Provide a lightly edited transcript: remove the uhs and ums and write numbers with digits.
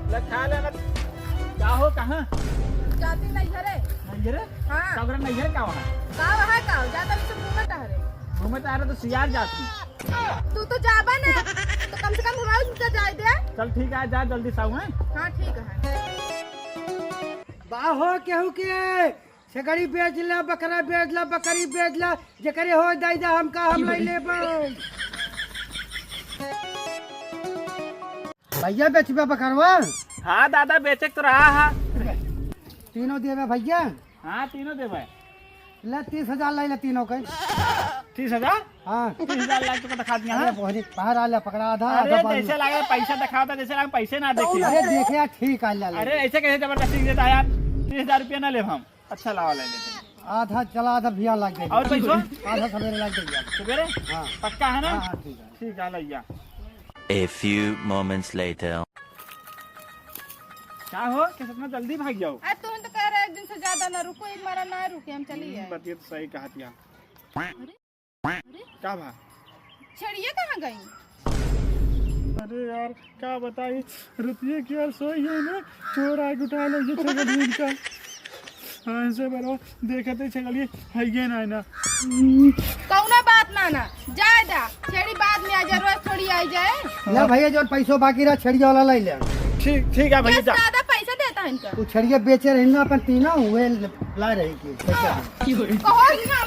खा लेना। क्या हो कहाँ जाती नहीं घरे। नैहर? हाँ का नैहर का वहाँ का वहाँ का ज्यादा भी घूमे टहरे। घूमे तो आ रहे तो सियार जाती। तू तो जाबा ना तो कम से कम हमारे उसका जाए दे। चल ठीक है जा जल्दी साहू है। हाँ ठीक है। बाहो केहू के छगड़ी बेच ला, बकरा बेच ला, बकरी बेच ला, जकरे हो दई दा हमका हम ले लेबो। भैया बेचबे बकरवा? हाँ दादा बेचे तो रहा है। तीनों देवे भैया? हाँ तीनों देवे। ले 30,000 ले ले तीनों के। 30,000? हाँ 30,000 लाख तो दिखा दिया। अरे बहुत बाहर आ ले पकड़ा आधा अरे आधा जैसे लगे पैसा दिखाता जैसे लगे पैसे ना देखे। अरे देखे यार ठीक आ ले। अरे ऐसे कैसे जबरदस्ती देता यार। 30,000 रुपया ना ले हम। अच्छा लावा ले लेते। आधा चला आधा भिया लग गई और पैसों? आधा सवेरे लग गई। सवेरे? हाँ पक्का है ना? हाँ ठीक है। ठीक है लैया। A few moments later. क्या हो कि इतना जल्दी भाग जाओ? अरे तुम तो कह रहे एक दिन से ज्यादा ना रुको, एक मारा ना रुके हम चलिए। बतिए तो सही कहा दिया। अरे क्या भा? छड़िए कहाँ गई? अरे यार क्या बताई रुपये की यार सोई है ना चोर आग उठा ले ये छगल का। हाँ ऐसे बरो देखते छगलिए है ये ना कौना बात ना ना जाए दा छेड़ी बाद में आ जा, रोज थोड़ी आई जाए। ले भैया जो पैसों बाकी रहा छड़िया वाला ले ले। ठीक ठीक है भैया जा। ज्यादा पैसा देता है इनका। वो छड़िया बेचे रही ना अपन तीनों हुए ला रही की कहो इनका